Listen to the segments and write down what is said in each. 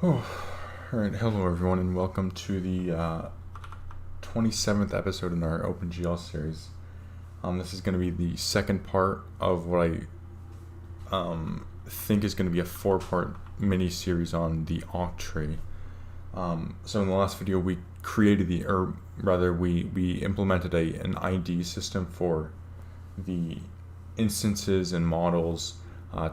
Oh, all right. Hello, everyone, and welcome to the 27th episode in our OpenGL series. This is going to be the second part of what I think is going to be a 4-part mini-series on the Octree. So in the last video, we created we implemented an ID system for the instances and models.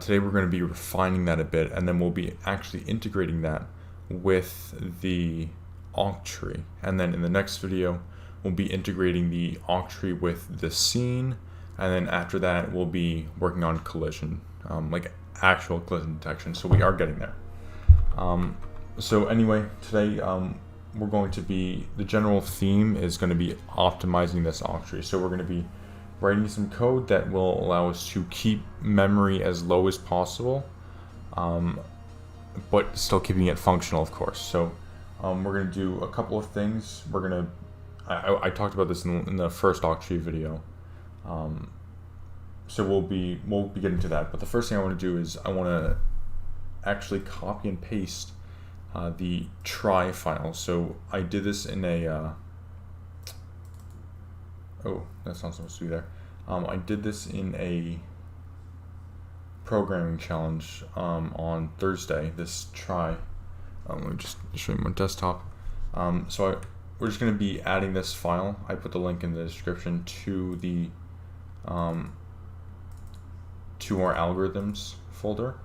Today we're going to be refining that a bit, and then we'll be actually integrating that with the Octree. And then in the next video, we'll be integrating the Octree with the scene, and then after that, we'll be working on collision, like actual collision detection. So we are getting there. So anyway, today the general theme is going to be optimizing this Octree. So we're going to be writing some code that will allow us to keep memory as low as possible, but still keeping it functional, of course. So we're going to do a couple of things. I talked about this in the first Octree video, so we'll be getting to that. But the first thing I want to do is I want to actually copy and paste the try file. So I did this in a oh, that's not supposed to be there. I did this in a programming challenge on Thursday, this try. Let me just show you my desktop. We're just going to be adding this file. I put the link in the description to the to our algorithms folder,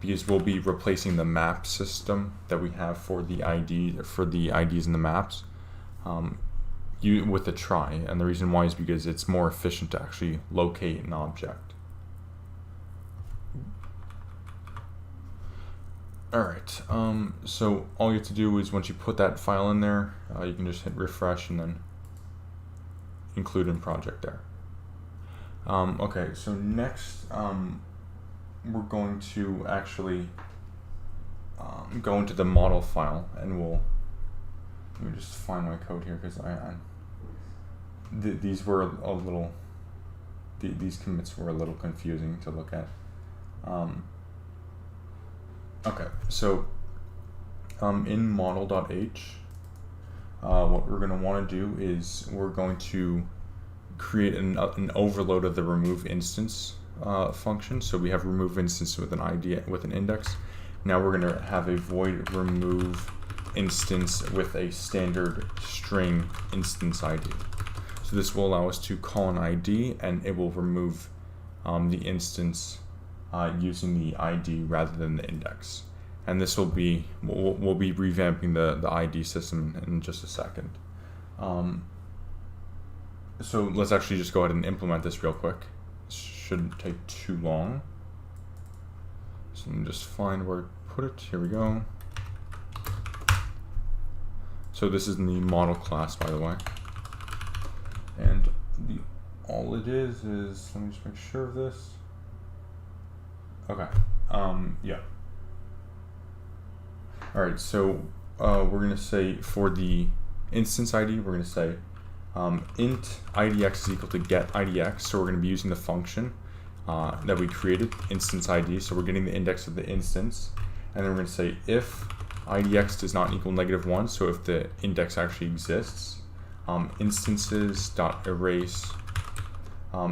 because we'll be replacing the map system that we have for the IDs and the maps with a try. And the reason why is because it's more efficient to actually locate an object. Alright, so all you have to do is once you put that file in there, you can just hit refresh and then include in project there. Okay, so next we're going to actually go into the model file, and let me just find my code here, because these commits were a little confusing to look at. Okay, so in model.h, what we're going to want to do is we're going to create an overload of the remove instance function. So we have remove instance with an ID with an index. Now we're going to have a void remove instance with a standard string instance ID. So this will allow us to call an ID, and it will remove the instance using the ID rather than the index. And this will be, we'll be revamping the ID system in just a second. So let's actually just go ahead and implement this real quick. It shouldn't take too long. So let me just find where to put it. Here we go. So this is in the model class, by the way. And all it is, let me just make sure of this. Okay, yeah. All right, so we're gonna say for the instance ID, we're gonna say int idx is equal to get idx. So we're gonna be using the function that we created, instance ID. So we're getting the index of the instance, and then we're gonna say if idx does not equal -1, so if the index actually exists, instances.erase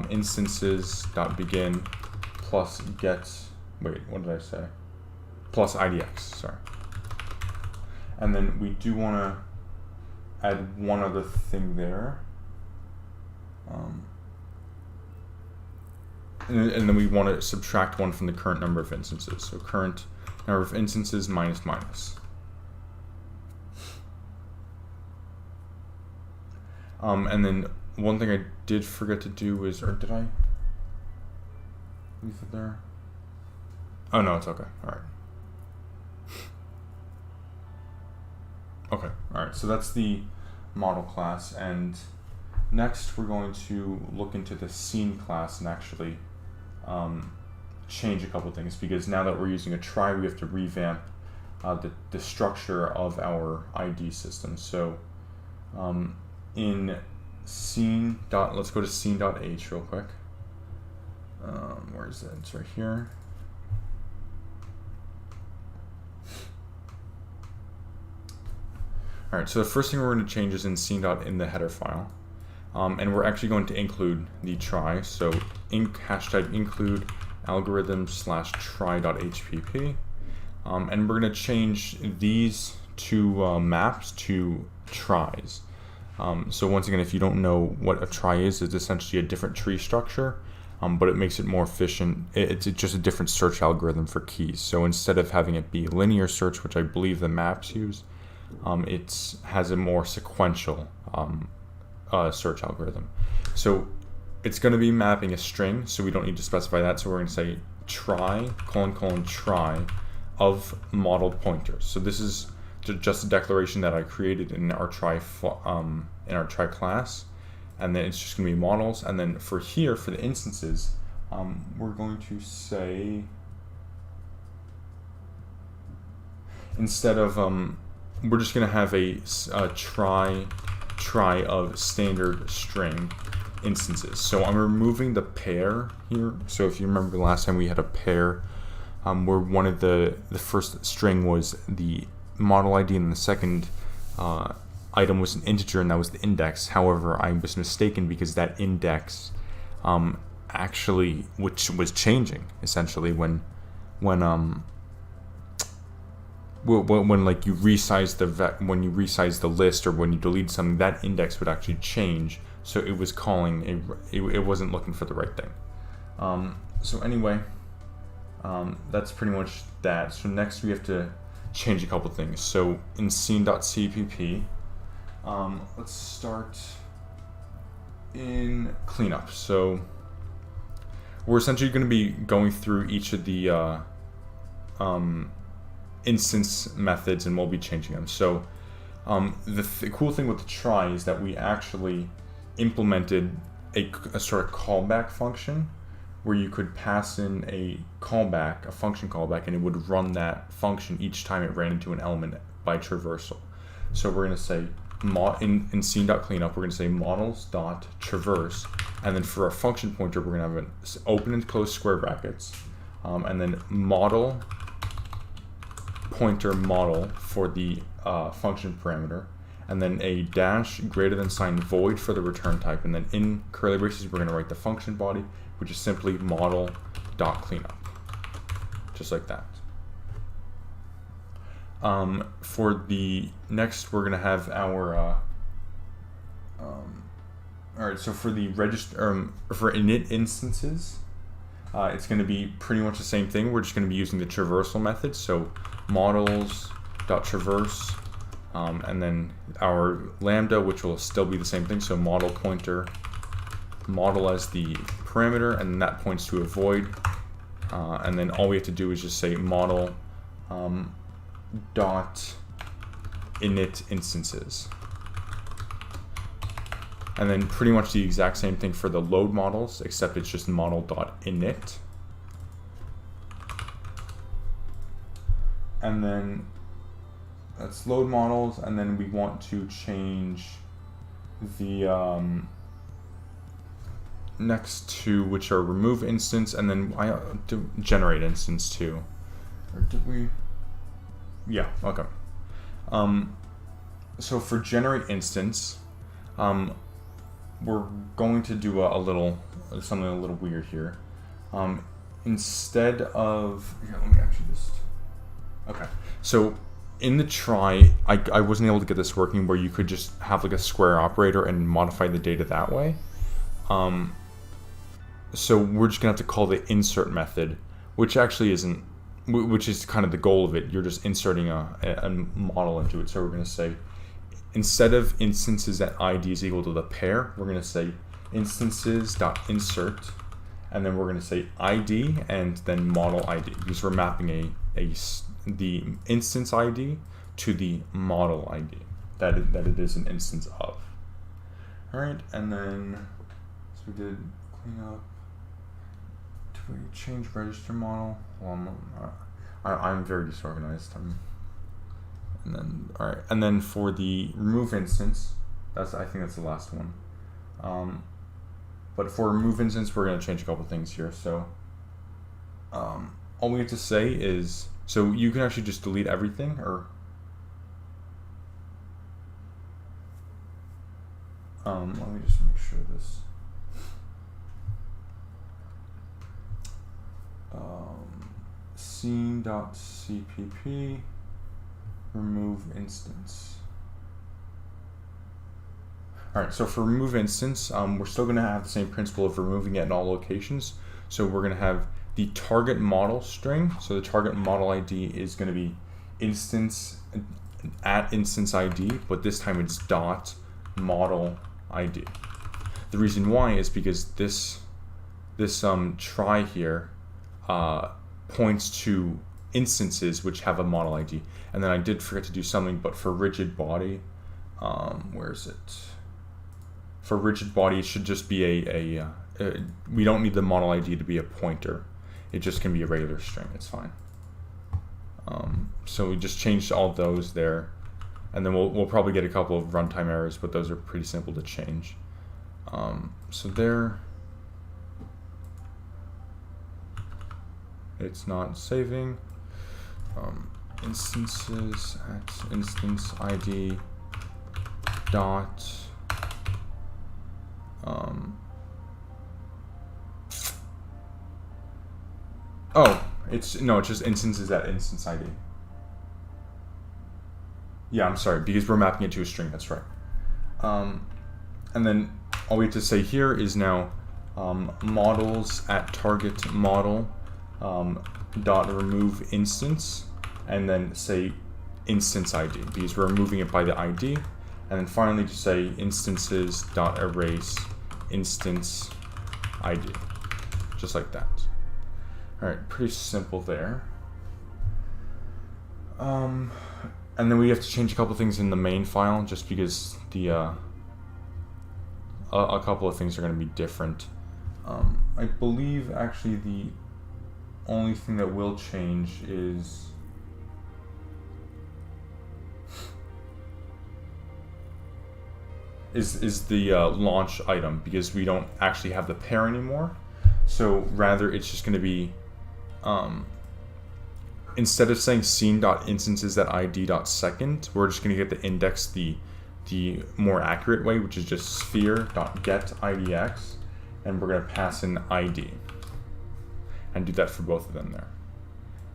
instances.begin plus get, wait, what did I say? Plus idx, sorry. And then we do want to add one other thing there. And then we want to subtract 1 from the current number of instances. So current number of instances minus minus. And then one thing I did forget to do is, or did I leave it there? Oh no, it's okay. All right. Okay, all right. So that's the model class, and next we're going to look into the scene class and actually change a couple things, because now that we're using a try, we have to revamp the structure of our ID system. So in scene let's go to scene.h real quick. Where is it? It's right here. All right, so the first thing we're going to change is in scene.in the header file. And we're actually going to include the try. So hashtag include algorithm/try.hpp. And we're going to change these two maps to tries. So once again, if you don't know what a try is, it's essentially a different tree structure, but it makes it more efficient. It's just a different search algorithm for keys. So instead of having it be linear search, which I believe the maps use, it has a more sequential search algorithm. So it's going to be mapping a string, so we don't need to specify that. So we're going to say try : try of modeled pointers. So this is just a declaration that I created in our try class, and then it's just going to be models. And then for here, for the instances, we're going to say, instead of we're just going to have a try of standard string instances. So I'm removing the pair here. So if you remember last time we had a pair where one of the first string was the model ID and the second item was an integer, and that was the index. However, I was mistaken because that index actually, which was changing essentially when like you resize when you resize the list, or when you delete something, that index would actually change. So it was calling it wasn't looking for the right thing. So anyway, that's pretty much that. So next we have to change a couple things. So in scene.cpp, let's start in cleanup. So we're essentially going to be going through each of the instance methods, and we'll be changing them. So the cool thing with the try is that we actually implemented a sort of callback function where you could pass in a callback, a function callback, and it would run that function each time it ran into an element by traversal. So we're going to say in scene.cleanup, we're going to say models.traverse, and then for our function pointer, we're going to have an open and close square brackets, and then model pointer model for the function parameter, and then a dash greater than sign void for the return type, and then in curly braces we're going to write the function body, which is simply model.cleanup, just like that. For the next, we're going to have our alright, so for the register for init instances, it's going to be pretty much the same thing. We're just going to be using the traversal method. So models.traverse, and then our lambda, which will still be the same thing. So model pointer, model as the parameter, and that points to a void. And then all we have to do is just say model dot init instances. And then pretty much the exact same thing for the load models, except it's just model.init. And then that's load models, and then we want to change the next two, which are remove instance, and then I do generate instance too. Or did we? Yeah, okay. So for generate instance, we're going to do something a little weird here. Instead of, here, let me actually just, okay. So in the try, I wasn't able to get this working where you could just have like a square operator and modify the data that way. So we're just gonna have to call the insert method, which actually isn't, which is kind of the goal of it. You're just inserting a model into it. So we're gonna say, instead of instances that ID is equal to the pair, we're gonna say instances.insert, and then we're gonna say ID and then model ID, because we're mapping the instance ID to the model ID that it is an instance of. All right, and then so we did clean up. Did we change register model? Well, I'm very disorganized. And then all right, and then for the remove instance, I think that's the last one. But for remove instance, we're going to change a couple things here. So all we have to say is, so you can actually just delete everything, or Let me just make sure this. Scene.cpp remove instance. All right, so for remove instance, we're still going to have the same principle of removing it in all locations. So we're going to have the target model string. So the target model ID is going to be instance at instance ID, but this time it's dot model ID. The reason why is because this try here points to instances which have a model ID. And then I did forget to do something, but for rigid body, where is it? For rigid body, it should just be we don't need the model ID to be a pointer. It just can be a regular string, it's fine. So we just changed all those there. And then we'll probably get a couple of runtime errors, but those are pretty simple to change. So there, it's not saving. Instances at instance ID dot it's just instances at instance ID. Yeah, I'm sorry, because we're mapping it to a string, that's right. And then all we have to say here is now models at target model dot remove instance, and then say instance ID, because we're removing it by the ID. And then finally just say instances dot erase instance ID, just like that. All right, pretty simple there. And then we have to change a couple things in the main file, just because the a couple of things are going to be different. I believe actually the only thing that will change is the launch item, because we don't actually have the pair anymore. So rather it's just going to be instead of saying scene.instances.id.second, we're just going to get the index the more accurate way, which is just sphere.getIDX, and we're going to pass in ID and do that for both of them there.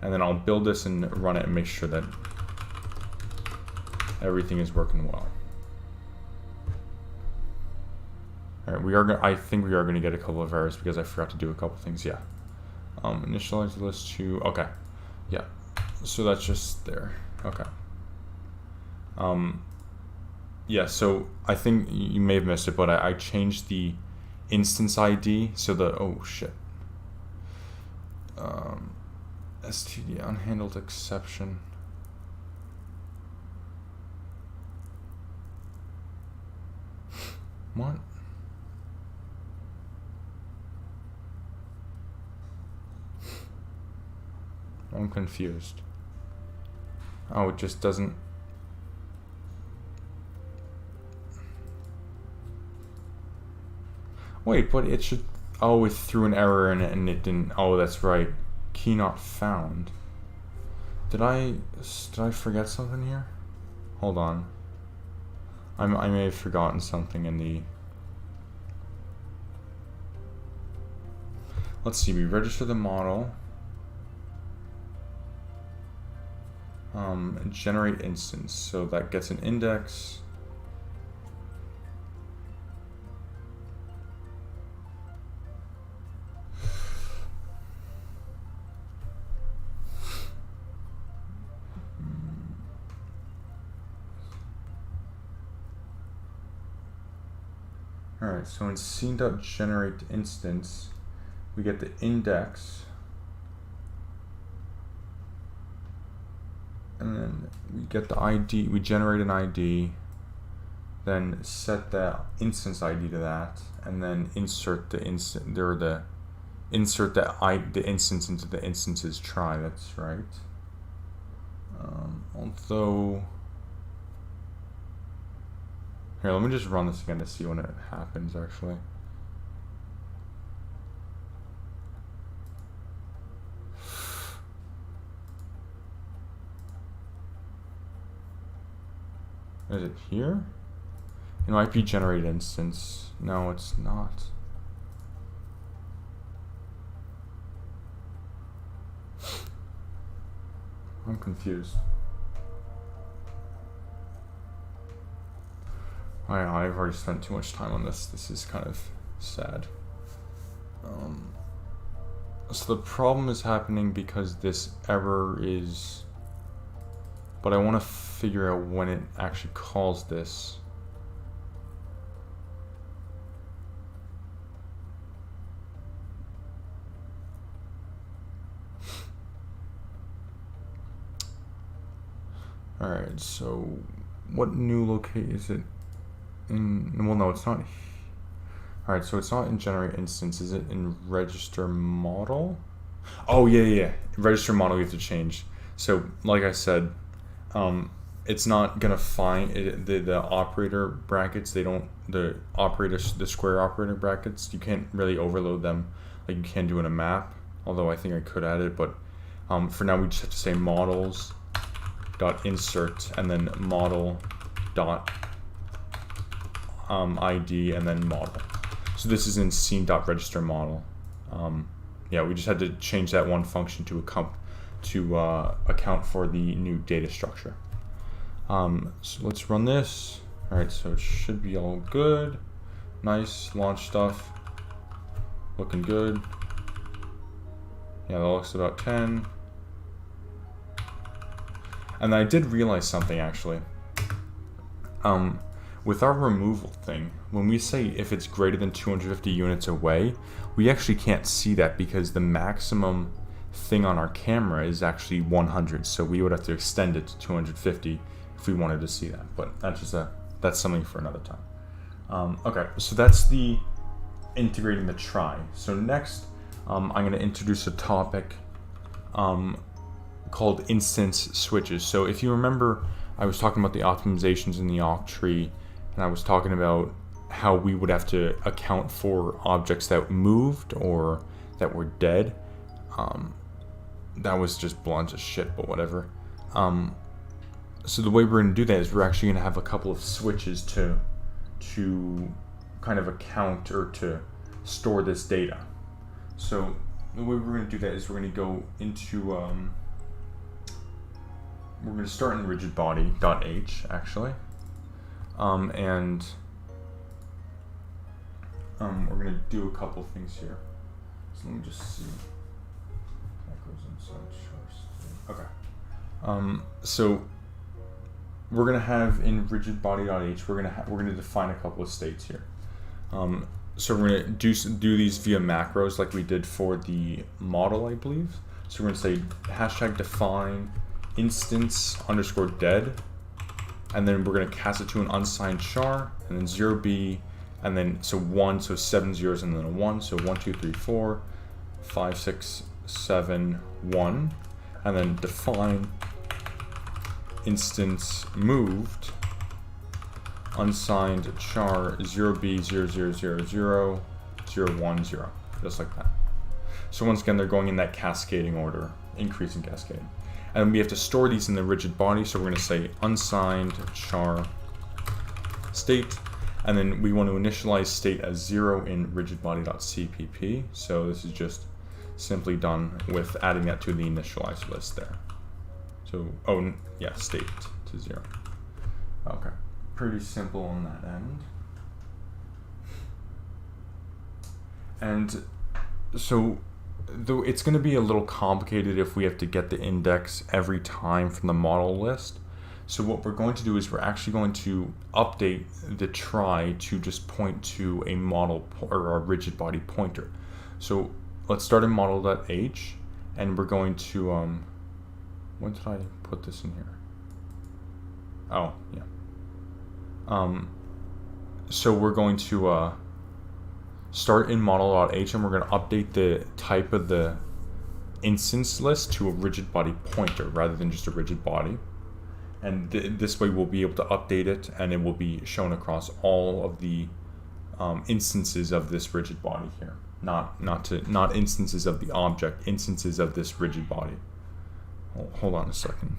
And then I'll build this and run it and make sure that everything is working well. All right, I think we are going to get a couple of errors because I forgot to do a couple things. Yeah. Initialize the list to, okay. Yeah. So that's just there. Okay. Yeah, so I think you may have missed it, but I changed the instance ID. So oh shit. STD unhandled exception. What? I'm confused. Oh, it just doesn't. Wait, but it should. Oh, it threw an error in it and it didn't. Oh, that's right. Key not found. Did I forget something here? Hold on. I may have forgotten something in the. Let's see. We register the model. Generate instance, so that gets an index. All right, so in scene.generate instance, we get the index. And then we get the ID, we generate an ID, then set the instance ID to that, and then insert the instance into the instances try. That's right. Although, here, let me just run this again to see when it happens actually. Is it here? It might be generated instance. No, it's not. I'm confused. I've already spent too much time on this. This is kind of sad. So the problem is happening because this error is... But I want to figure out when it actually calls this. Alright, so what new locate is it in? Well, no, it's not. Alright, so it's not in generate instance. Is it in register model? Oh, yeah. Register model we have to change. So, like I said, it's not gonna find it, the operator brackets. They don't, the square operator brackets, you can't really overload them like you can do in a map. Although I think I could add it, but for now we just have to say models dot insert and then model dot ID and then model. So this is in scene.register model. Yeah, we just had to change that one function to account for the new data structure. So let's run this. All right, so it should be all good. Nice launch stuff. Looking good. Yeah, that looks about 10. And I did realize something actually. With our removal thing, when we say if it's greater than 250 units away, we actually can't see that because the maximum thing on our camera is actually 100. So we would have to extend it to 250 if we wanted to see that. But that's something for another time. Okay, so that's the integrating the try. So next, I'm going to introduce a topic called instance switches. So if you remember, I was talking about the optimizations in the Octree, and I was talking about how we would have to account for objects that moved or that were dead. That was just blunt as shit, but whatever. So the way we're going to do that is we're actually going to have a couple of switches to kind of account or to store this data. So the way we're going to do that is we're going to go into we're going to start in rigidbody.h actually, and we're going to do a couple of things here. So let me just see. Okay. So we're going to have in rigidbody.h we're going to define a couple of states here. So we're going to do these via macros like we did for the model, I believe. So we're going to say hashtag define instance underscore dead, and then we're going to cast it to an unsigned char, and then 0b, and then so 1, so 7 zeros and then a 1, so 1 2 3 4 5 6 7 1, and then define instance moved unsigned char 0b 0 0 0 0 0 1 0, just like that. So once again, they're going in that cascading order, increasing cascading. And then we have to store these in the rigid body, so we're going to say unsigned char state, and then we want to initialize state as 0 in rigidbody.cpp. So this is just simply done with adding that to the initialize list there. So, oh yeah, state to 0. Okay, pretty simple on that end. And so, though it's going to be a little complicated if we have to get the index every time from the model list. So what we're going to do is we're actually going to update the try to just point to a model or a rigid body pointer. So let's start in model.h, and we're going to when did I put this in here? Oh yeah. So we're going to start in model.h, and we're going to update the type of the instance list to a rigid body pointer rather than just a rigid body. And this way we'll be able to update it, and it will be shown across all of the instances of this rigid body here. Not instances of the object, instances of this rigid body. Hold on a second.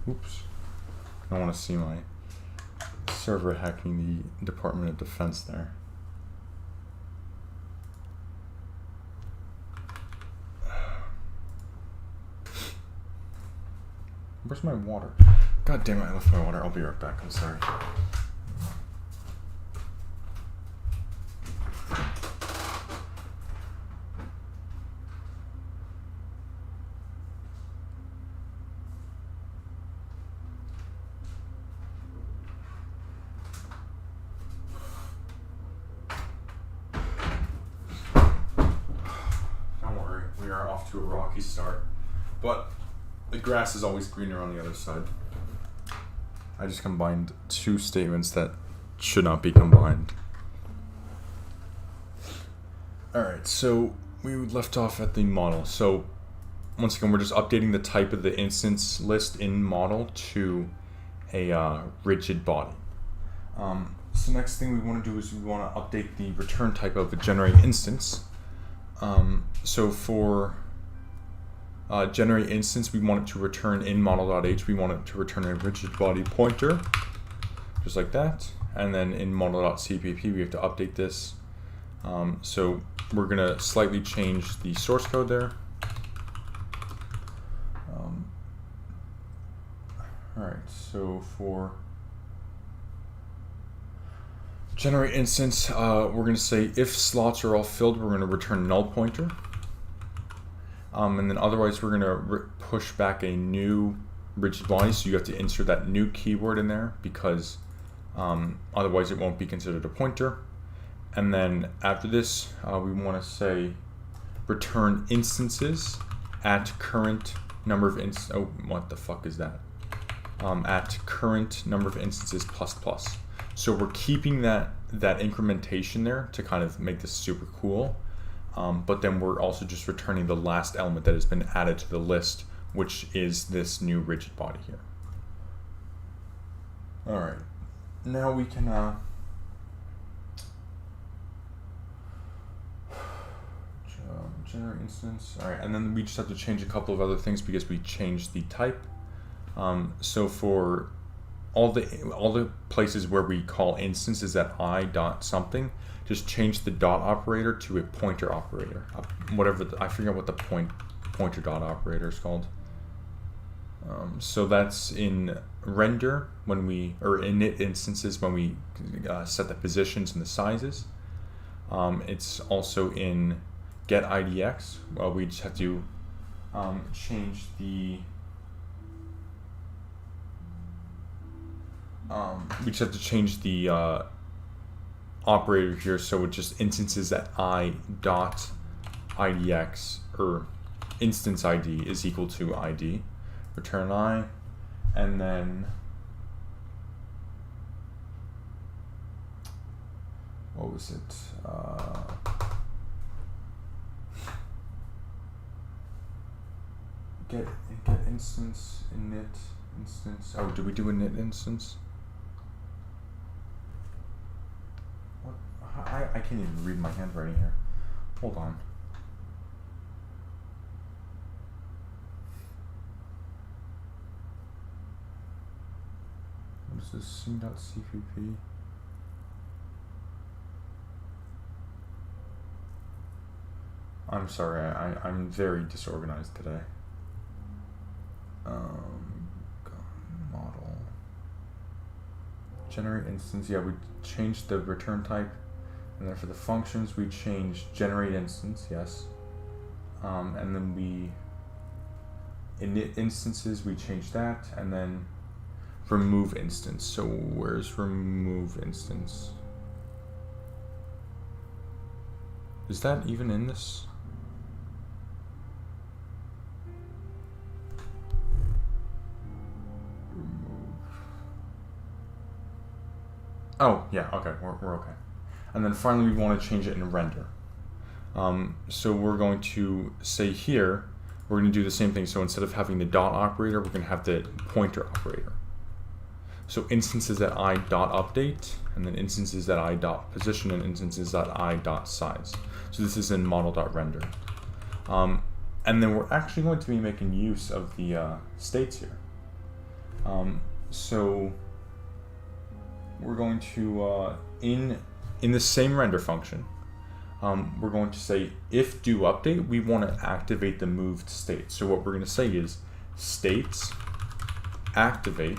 Oops. I don't want to see my server hacking the Department of Defense there. Where's my water? God damn it, I left my water. I'll be right back. I'm sorry. Don't worry, we are off to a rocky start. But the grass is always greener on the other side. I just combined two statements that should not be combined. Alright, so we left off at the model. So once again, we're just updating the type of the instance list in model to a rigid body. So next thing we want to do is we want to update the return type of a generate instance. So for generate instance, we want it to return in model.h, we want it to return a rigid body pointer, just like that. And then in model.cpp, we have to update this. So we're going to slightly change the source code there. Alright, so for generate instance, we're going to say if slots are all filled, we're going to return null pointer. And then otherwise we're going to push back a new rigid body, so you have to insert that new keyword in there because otherwise it won't be considered a pointer. And then after this, we want to say return instances at current number of oh, what the fuck is that? At current number of instances plus plus. So we're keeping that incrementation there to kind of make this super cool. But then we're also just returning the last element that has been added to the list, which is this new rigid body here. All right, now we can generate instance. All right, and then we just have to change a couple of other things because we changed the type. So for all the places where we call instances at I dot something, just change the dot operator to a pointer operator. Whatever I forget what the pointer dot operator is called. So that's in render when we, or init instances when we set the positions and the sizes. It's also in get IDX. Well, we just have to change the operator here, so it just instances that I dot IDX, or instance ID is equal to ID, return I, and then what was it? Get instance, init instance. Oh, did we do init instance? What? I can't even read my handwriting here. Hold on. What is this? C.cpp? I'm sorry, I'm very disorganized today. Model. Generate instance, yeah, we changed the return type. And then for the functions, we changed generate instance, yes. And then we init instances, we changed that. And then remove instance. So where's remove instance? Is that even in this? Oh, yeah, okay, we're okay. And then finally we want to change it in render. So we're going to say here, we're going to do the same thing. So instead of having the dot operator, we're going to have the pointer operator. So instances that I dot update, and then instances that I dot position, and instances that I dot size. So this is in model dot render. And then we're actually going to be making use of the states here. So we're going to, in the same render function, we're going to say if do update, we want to activate the moved state. So what we're going to say is states activate,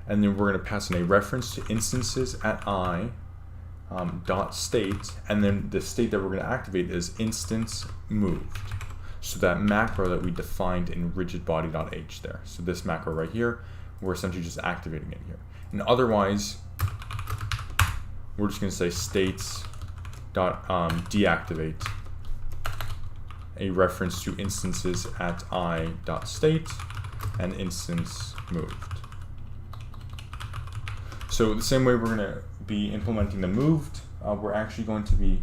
and then we're going to pass in a reference to instances at I dot state, and then the state that we're going to activate is instance moved. So that macro that we defined in rigidBody.h there. So this macro right here, we're essentially just activating it here. And otherwise, we're just going to say states dot deactivate, a reference to instances at I dot state and instance moved. So the same way we're going to be implementing the moved, we're actually going to be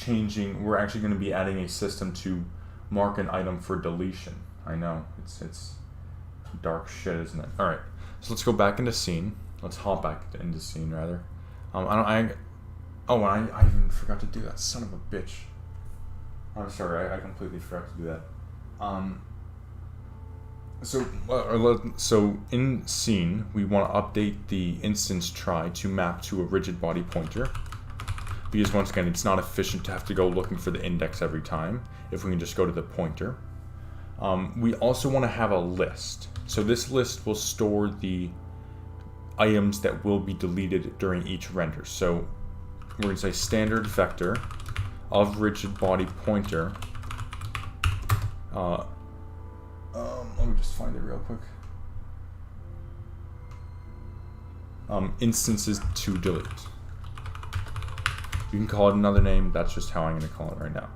we're actually going to be adding a system to mark an item for deletion. I know, it's dark shit, isn't it? All right, so let's go back into scene. Let's hop back into scene rather. I even forgot to do that. Son of a bitch. I'm sorry, I completely forgot to do that. So in scene, we want to update the instance try to map to a rigid body pointer, because once again, it's not efficient to have to go looking for the index every time if we can just go to the pointer. We also want to have a list. So this list will store the items that will be deleted during each render. So we're going to say standard vector of rigid body pointer. Let me just find it real quick. Instances to delete. You can call it another name. That's just how I'm going to call it right now.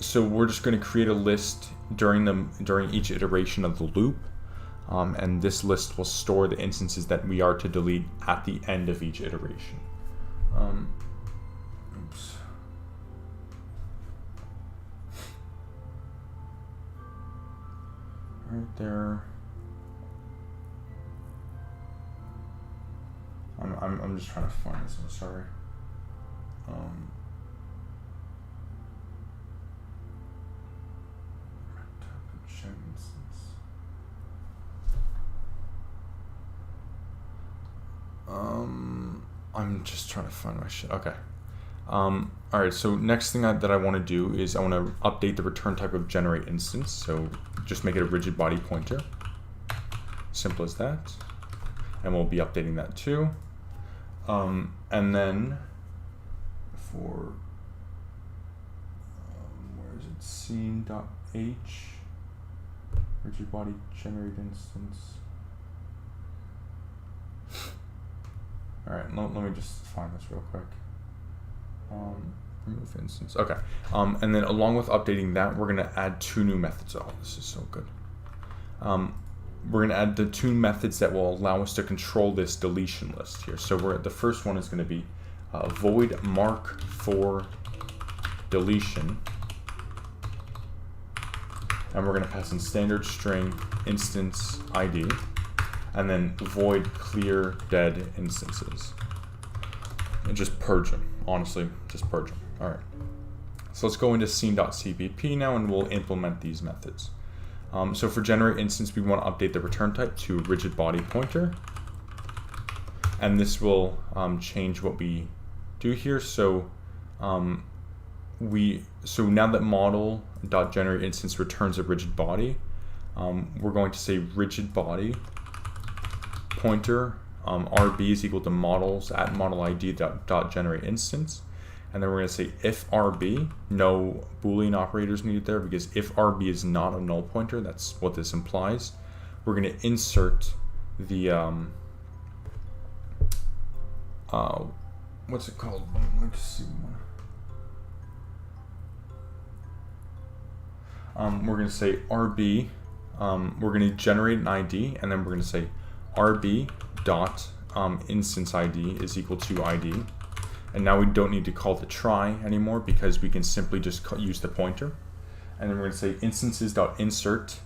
So we're just going to create a list during each iteration of the loop, and this list will store the instances that we are to delete at the end of each iteration. Oops. Right there. I'm just trying to find this. I'm sorry. I'm just trying to find my shit. Okay. Alright, so next thing that I want to do is I want to update the return type of generate instance. So just make it a rigid body pointer. Simple as that. And we'll be updating that too. And then for where is it? Scene.h rigid body generate instance. Alright, let me just find this real quick. Remove instance. Okay. And then along with updating that, we're going to add two new methods. Oh, this is so good. We're going to add the two methods that will allow us to control this deletion list here. So the first one is going to be void mark for deletion. And we're going to pass in standard string instance ID. And then void clear dead instances. And just purge them. Honestly, just purge them. All right. So let's go into scene.cpp now, and we'll implement these methods. So for generate instance, we want to update the return type to rigid body pointer. And this will change what we do here. So now that model.generate instance returns a rigid body, we're going to say rigid body pointer RB is equal to models at model ID dot generate instance, and then we're going to say if RB, no Boolean operators needed there, because if RB is not a null pointer, that's what this implies. We're going to insert the what's it called? Let's see. We're going to say RB. We're going to generate an ID, and then we're going to say RB dot instance ID is equal to ID, and now we don't need to call the try anymore because we can simply just use the pointer. And then we're going to say instances dot insert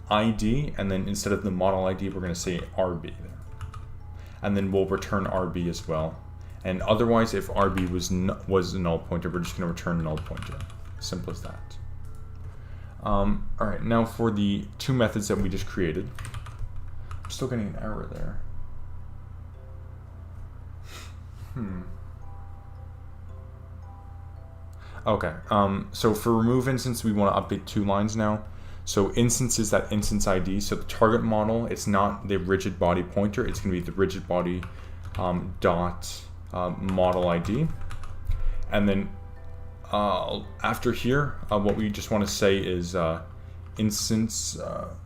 ID, and then instead of the model ID we're going to say RB there, and then we'll return RB as well. And otherwise, if RB was a null pointer, we're just going to return null pointer. Simple as that. All right, now for the two methods that we just created. I'm still getting an error there. Okay, so for remove instance, we want to update two lines now. So instance is that instance ID. So the target model, it's not the rigid body pointer. It's going to be the rigid body dot model ID. And then after here, what we just want to say is instance,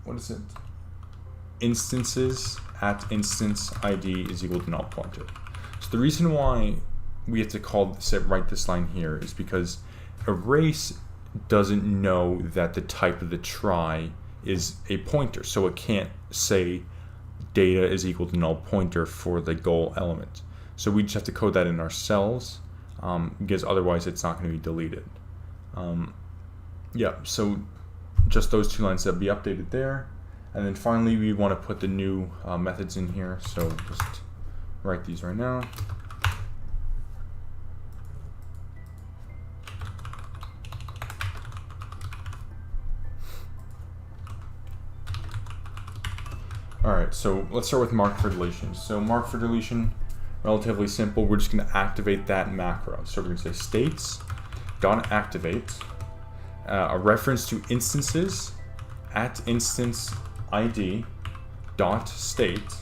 what is it? Instances at instance ID is equal to null pointer. So the reason why we have to write this line here is because erase doesn't know that the type of the try is a pointer, so it can't say data is equal to null pointer for the goal element. So we just have to code that in ourselves, because otherwise it's not going to be deleted. Yeah, so just those two lines that will be updated there. And then finally we want to put the new methods in here, so just write these right now. Alright, so let's start with mark for deletion. So mark for deletion, relatively simple. We're just going to activate that macro. So we're going to say states.activate, a reference to instances at instance ID dot state,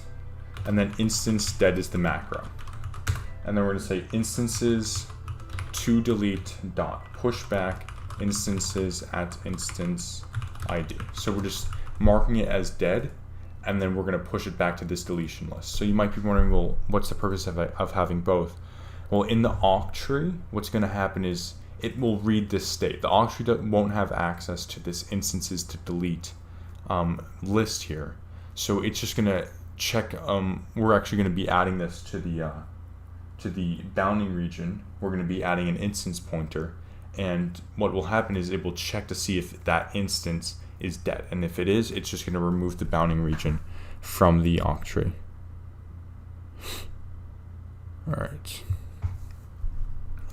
and then instance dead is the macro. And then we're going to say instances to delete dot pushback instances at instance ID. So we're just marking it as dead, and then we're going to push it back to this deletion list. So you might be wondering, well, what's the purpose of having both? Well, in the Octree, what's going to happen is it will read this state. The Octree won't have access to this instances to delete list here. So it's just going to check, we're actually going to be adding this to the bounding region. We're going to be adding an instance pointer. And what will happen is it will check to see if that instance is dead, and if it is, it's just going to remove the bounding region from the Octree. All right.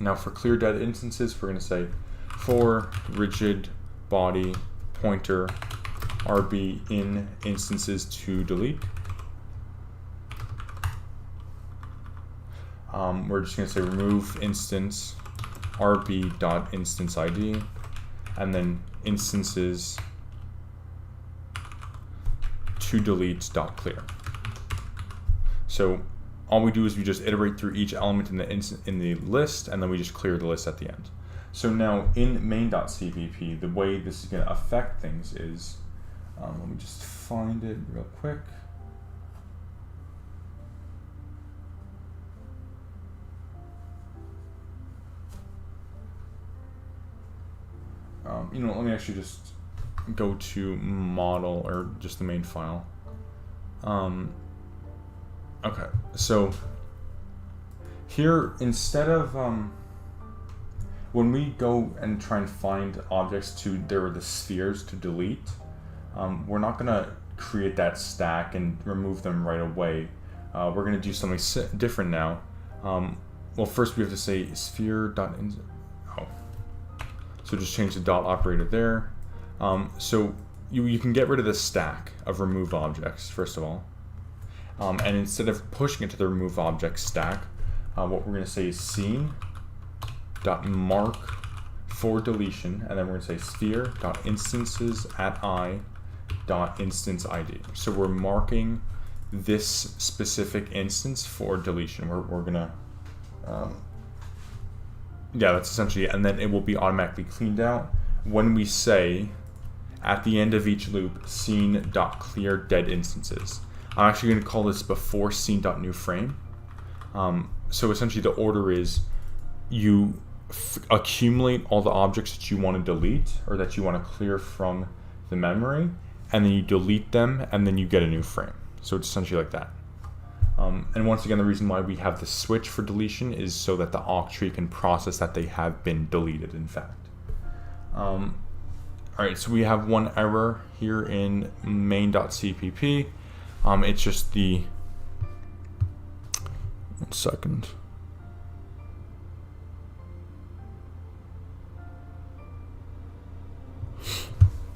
Now for clear dead instances, we're going to say for rigid body pointer RB in instances to delete. We're just going to say remove instance RB dot instance ID, and then instances to delete dot clear. So all we do is we just iterate through each element in the list, and then we just clear the list at the end. So now in main.cpp, the way this is going to affect things is, let me just find it real quick. Let me actually just go to model, or just the main file. Okay, so here, instead of when we go and try and find objects there are the spheres to delete, we're not gonna create that stack and remove them right away. We're gonna do something different now. Well, first we have to say sphere dot so just change the dot operator there. So you can get rid of the stack of remove objects, first of all. And instead of pushing it to the remove object stack, what we're going to say is scene.mark for deletion, and then we're going to say sphere.instances at i.instance ID. So we're marking this specific instance for deletion. We're going to, yeah, that's essentially it. And then it will be automatically cleaned out when we say at the end of each loop scene.clear dead instances. I'm actually going to call this before scene.newFrame. So essentially the order is you accumulate all the objects that you want to delete or that you want to clear from the memory, and then you delete them, and then you get a new frame. So it's essentially like that. And once again, the reason why we have the switch for deletion is so that the Octree can process that they have been deleted, in fact. Alright, so we have one error here in main.cpp. It's just the, 1 second.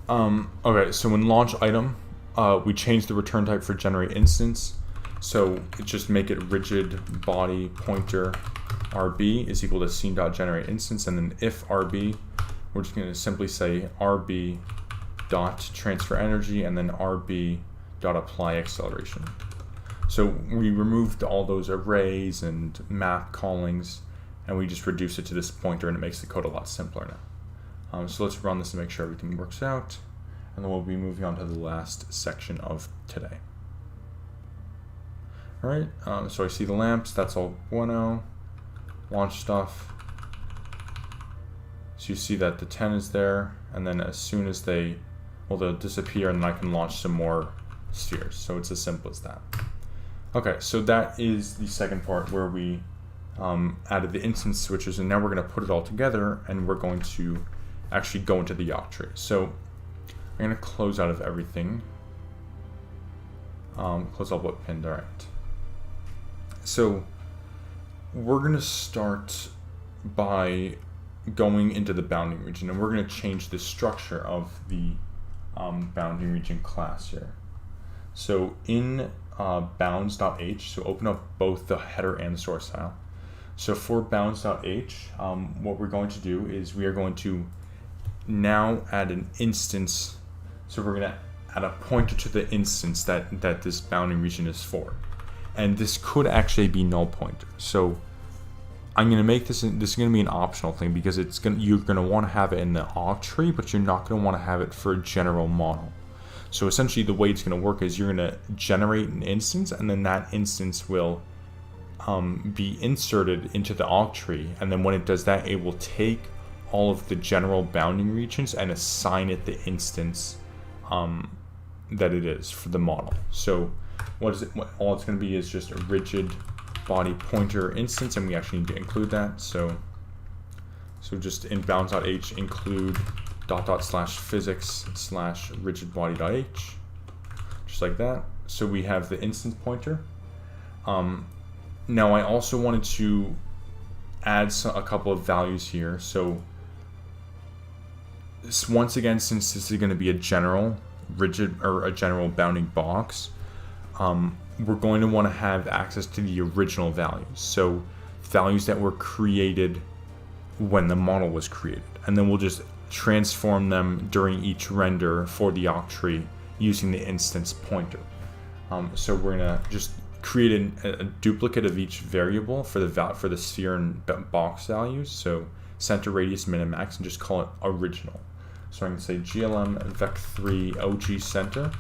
Okay, so in launch item, we changed the return type for generate instance. So just make it rigid body pointer RB is equal to scene.generate instance, and then if RB, we're just going to simply say RB dot transfer energy and then RB dot apply acceleration. So we removed all those arrays and map callings, and we just reduce it to this pointer, and it makes the code a lot simpler now. So let's run this and make sure everything works out, and then we'll be moving on to the last section of today. All right, so I see the lamps, that's all bueno, launch stuff. So you see that the 10 is there, and then as soon as they'll disappear, and then I can launch some more spheres. So it's as simple as that. Okay, so that is the second part where we added the instance switches, and now we're going to put it all together, and we're going to actually go into the Octree. So I'm going to close out of everything. Close out what pinned, all right. So we're going to start by going into the bounding region, and we're going to change the structure of the bounding region class here. So in bounds.h, so open up both the header and the source file. So for bounds.h, what we're going to do is we are going to now add an instance. So we're going to add a pointer to the instance that this bounding region is for. And this could actually be null pointer. So I'm going to make this is going to be an optional thing, because you're going to want to have it in the Octree, but you're not going to want to have it for a general model. So essentially the way it's going to work is you're going to generate an instance, and then that instance will be inserted into the Octree, and then when it does that, it will take all of the general bounding regions and assign it the instance that it is for the model. So all it's going to be is just a rigid body pointer instance, and we actually need to include that. So just in bounds.h include /physics/rigidbody.h, just like that. So we have the instance pointer. Now I also wanted to add a couple of values here. So once again, since this is going to be a general rigid or a general bounding box, we're going to want to have access to the original values. So values that were created when the model was created, and then we'll just transform them during each render for the Octree using the instance pointer. So we're gonna just create a duplicate of each variable for the sphere and box values. So center, radius, min, and max, and just call it original. So I'm gonna say glm vec3 og center,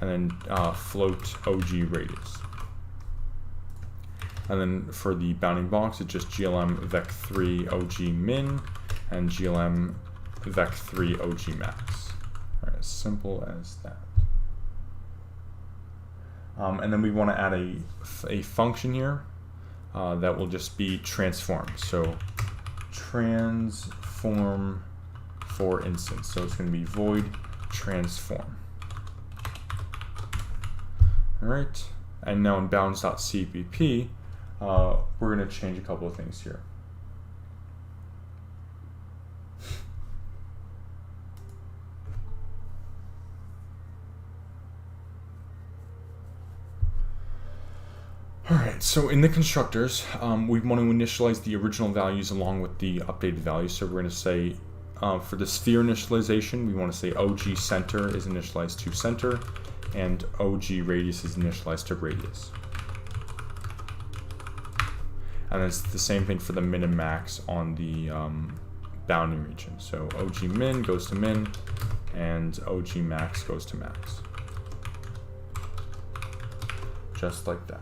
and then float og radius. And then for the bounding box, it's just glm vec3 og min and glm vec3 og max. All right, as simple as that. And then we want to add a function here that will just be transform. So transform for instance. So it's going to be void transform. All right, and now in bounds.cpp, we're going to change a couple of things here. Alright, so in the constructors, we want to initialize the original values along with the updated values. So we're going to say, for the sphere initialization, we want to say OG center is initialized to center, and OG radius is initialized to radius. And it's the same thing for the min and max on the bounding region. So OG min goes to min, and OG max goes to max. Just like that.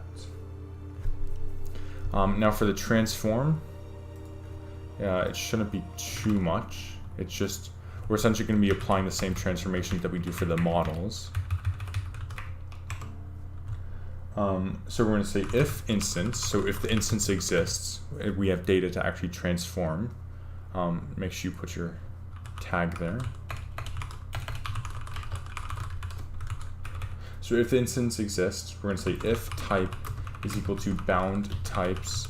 Now for the transform, it shouldn't be too much. It's just, we're essentially going to be applying the same transformations that we do for the models. So we're going to say if instance, so if the instance exists, if we have data to actually transform, make sure you put your tag there. So if the instance exists, we're going to say if type is equal to bound types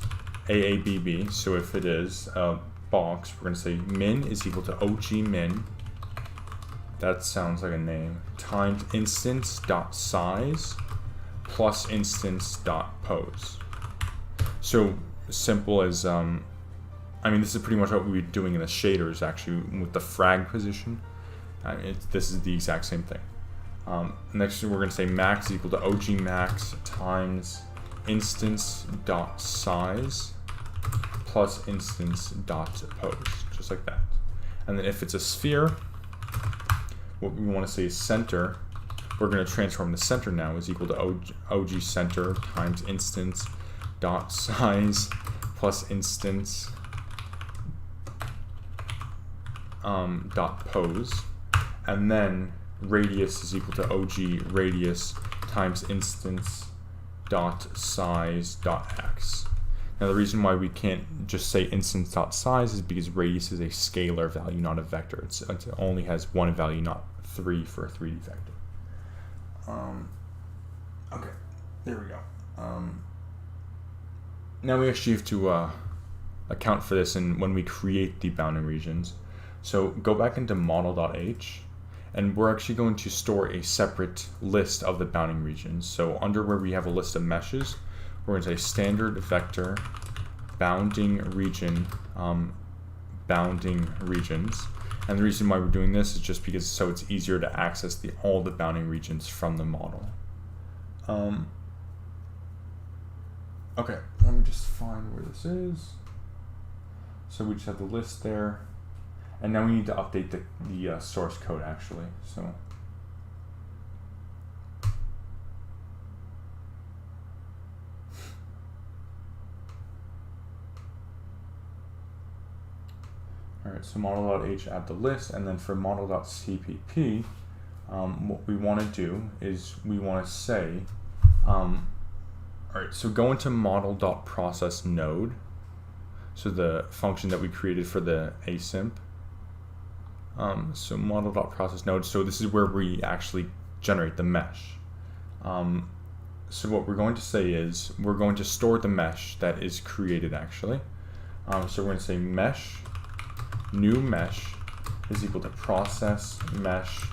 AABB. So if it is a box, we're going to say min is equal to OG min, that sounds like a name, times instance.size plus instance.pose. So simple as, I mean, this is pretty much what we were doing in the shaders actually with the frag position. This is the exact same thing. Next, we're going to say max equal to OG max times instance.size plus instance.pose, just like that. And then if it's a sphere, what we want to say is center. We're going to transform the center now is equal to OG center times instance.size plus instance dot pose, and then radius is equal to OG radius times instance dot size dot x. Now the reason why we can't just say instance dot size is because radius is a scalar value, not a vector. It only has one value, not 3 for a 3D vector. Okay, there we go. Now we actually have to account for this when we create the bounding regions. So go back into model.h, and we're actually going to store a separate list of the bounding regions. So under where we have a list of meshes, we're going to say standard vector bounding region bounding regions. And the reason why we're doing this is just because so it's easier to access all the bounding regions from the model. Okay, let me just find where this is. So we just have the list there. And now we need to update the source code actually. So alright, so model.h add the list, and then for model.cpp, what we want to do is we want to say, alright, so go into model.process node, so the function that we created for the async. So model.process node, so this is where we actually generate the mesh. So what we're going to say is we're going to store the mesh that is created actually. So we're going to say mesh, new mesh is equal to process mesh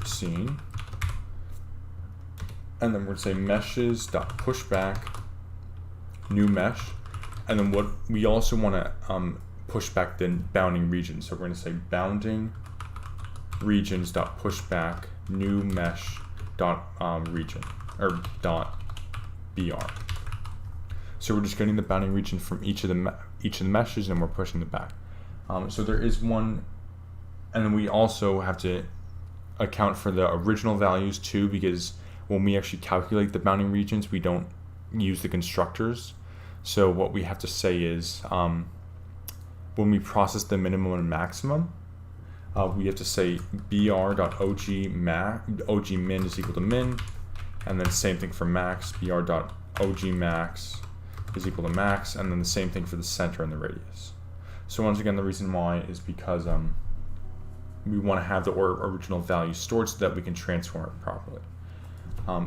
scene. And then we're going to say meshes.pushback new mesh. And then what we also want to push back the bounding region. So we're going to say bounding regions dot pushback new mesh dot region or dot br. So we're just getting the bounding region from each of the meshes, and we're pushing it back. So there is one, and then we also have to account for the original values too, because when we actually calculate the bounding regions, we don't use the constructors. So what we have to say is when we process the minimum and maximum, we have to say br.ogmin is equal to min, and then same thing for max, br.ogmax is equal to max, and then the same thing for the center and the radius. So once again, the reason why is because we want to have the original value stored so that we can transform it properly.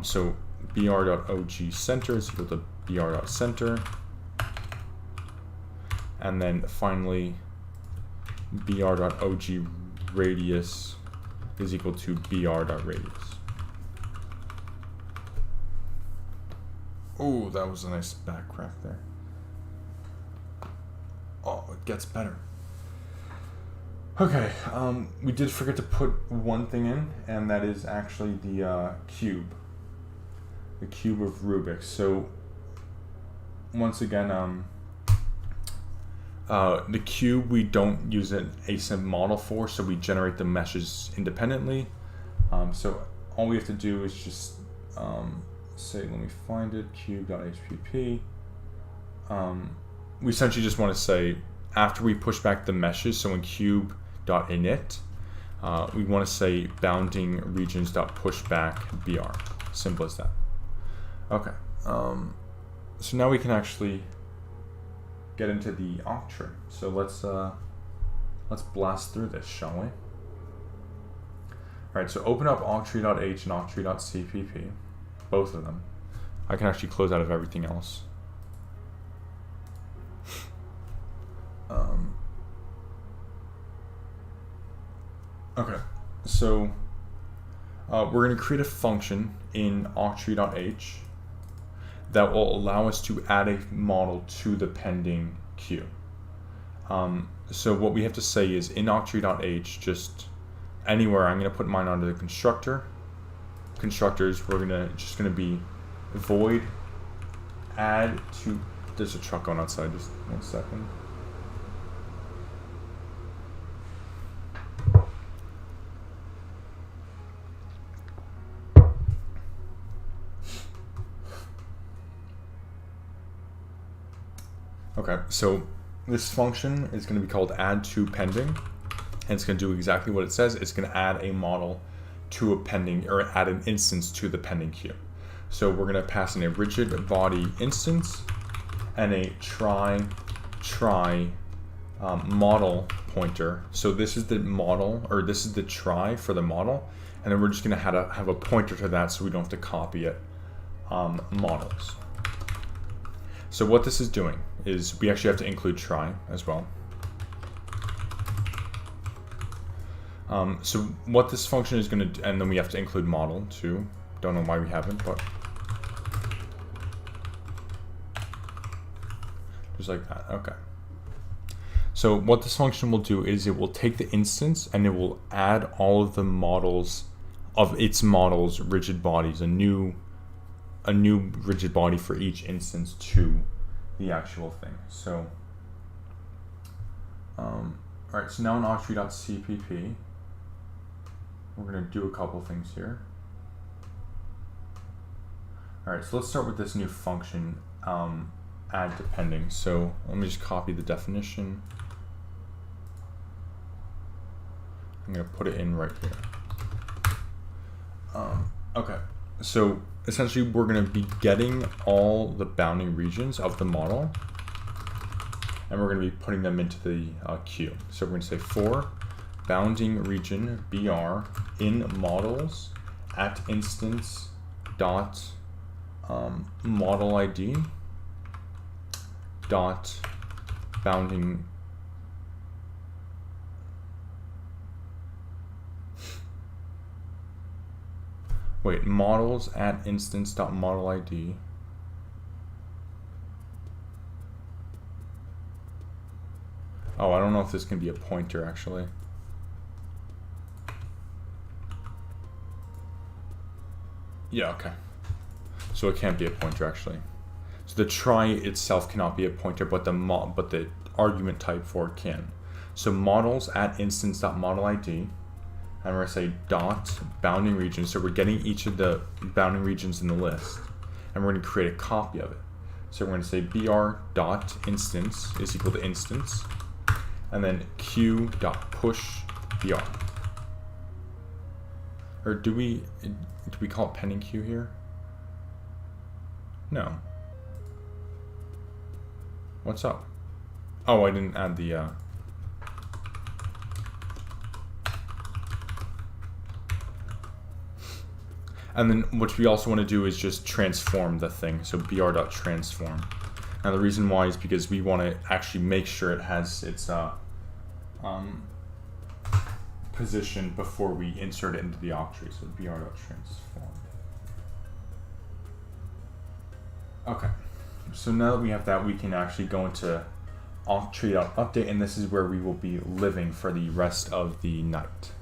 So br.ogcenter is equal to br.center. And then finally, br.ogRadius is equal to br.radius. Oh, that was a nice back crack there. Oh, it gets better. Okay, we did forget to put one thing in, and that is actually the cube. The cube of Rubik's. So once again, the cube we don't use an async model for, so we generate the meshes independently. So all we have to do is just say, let me find it, cube.hpp. We essentially just want to say, after we push back the meshes, so in cube.init, we want to say bounding regions.pushback br. Simple as that. Okay. So now we can actually get into the Octree. So let's blast through this, shall we? All right. So open up Octree.h and Octree.cpp, both of them. I can actually close out of everything else. Okay. So we're going to create a function in Octree.h that will allow us to add a model to the pending queue. So what we have to say is in Octree.h, just anywhere, I'm going to put mine under the constructor. Constructors, we're just going to be void add to. There's a truck going outside. Just 1 second. Okay, so this function is going to be called add to pending, and it's going to do exactly what it says. It's going to add a model to a pending, or add an instance to the pending queue. So we're going to pass in a rigid body instance and a try model pointer. So this is the model, or this is the try for the model, and then we're just going to have a pointer to that so we don't have to copy it. Models. So what this is doing is we actually have to include try as well. So what this function is going to do, and then we have to include model too. Don't know why we haven't, but just like that. Okay. So what this function will do is it will take the instance and it will add all of the models of its models rigid bodies, a new rigid body for each instance to the actual thing. So all right, so now in Octree.cpp we're going to do a couple things here. All right, so let's start with this new function, add to pending. So let me just copy the definition. I'm going to put it in right here. Okay, so essentially we're going to be getting all the bounding regions of the model, and we're going to be putting them into the queue. So we're going to say for bounding region br in models at instance dot model ID dot bounding models at instance dot model ID I don't know if this can be a pointer actually. Yeah, okay. So it can't be a pointer actually. So the try itself cannot be a pointer, but the argument type for it can. So models at instance.model_id, and we're going to say dot bounding region. So we're getting each of the bounding regions in the list, and we're going to create a copy of it. So we're going to say br.instance is equal to instance, and then q.push_br. Or do we call it pending queue here? No. What's up? Oh, I didn't add the and then what we also want to do is just transform the thing. So br.transform. Now the reason why is because we want to actually make sure it has its position before we insert it into the Octree. So br.transform. Okay. So now that we have that, we can actually go into Octree.update, and this is where we will be living for the rest of the night.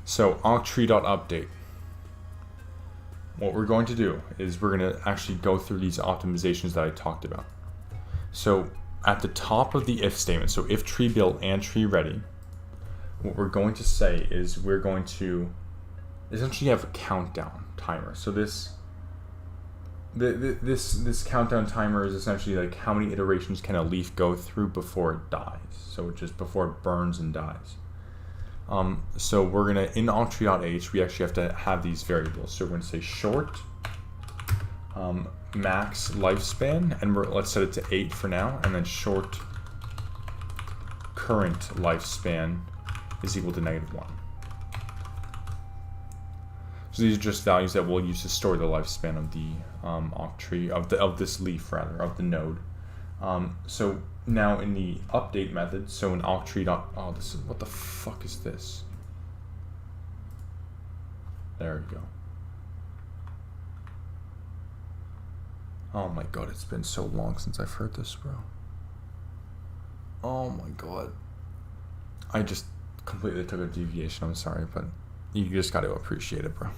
So Octree.update. What we're going to do is we're going to actually go through these optimizations that I talked about. So at the top of the if statement, so if tree built and tree ready, what we're going to say is we're going to essentially have a countdown timer. So this countdown timer is essentially like how many iterations can a leaf go through before it dies. So just before it burns and dies. So we're gonna, in Octree.h, we actually have to have these variables. So we're gonna say short max lifespan, and let's set it to 8 for now, and then short current lifespan is equal to -1. So these are just values that we'll use to store the lifespan of the Octree, of this leaf rather, of the node. So now in the update method, so in Octree oh, this is, what the fuck is this? There we go. Oh my god, it's been so long since I've heard this, bro. Oh my god. I just completely took a deviation, I'm sorry, but you just got to appreciate it, bro.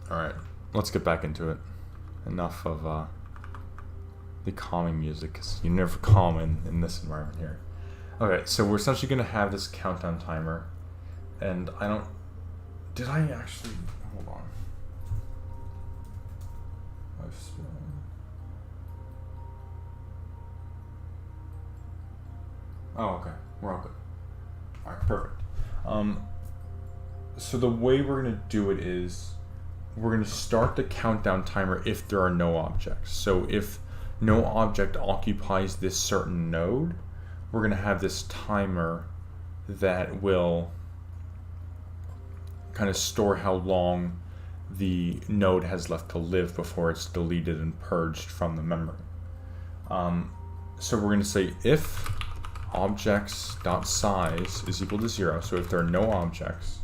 Alright, let's get back into it. Enough of the calming music, because you're never calm in this environment here. Okay, so we're essentially going to have this countdown timer, and I don't... Did I actually... Hold on. Oh, okay. We're all good. Alright, perfect. So the way we're going to do it is we're going to start the countdown timer if there are no objects. So if no object occupies this certain node, we're going to have this timer that will kind of store how long the node has left to live before it's deleted and purged from the memory. So we're going to say if objects.size is equal to 0, so if there are no objects,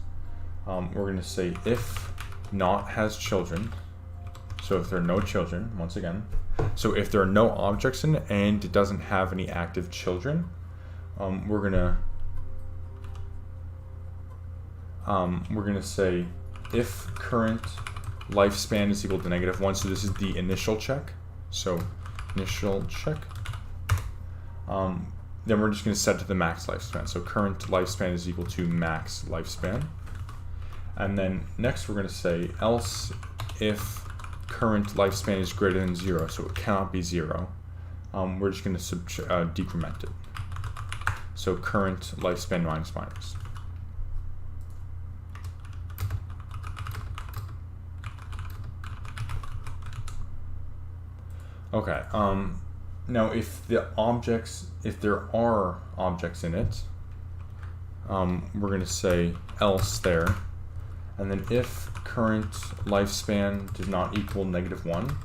we're going to say if not has children, so if there are no children, once again, so if there are no objects in it and it doesn't have any active children, we're gonna say if current lifespan is equal to -1, so this is the initial check, so initial check, then we're just going to set it to the max lifespan, so current lifespan is equal to max lifespan. And then next we're going to say else if current lifespan is greater than 0, so it cannot be 0, we're just going to decrement it. So current lifespan minus. Okay, now if there are objects in it, we're going to say else there. And then if current lifespan does not equal -1,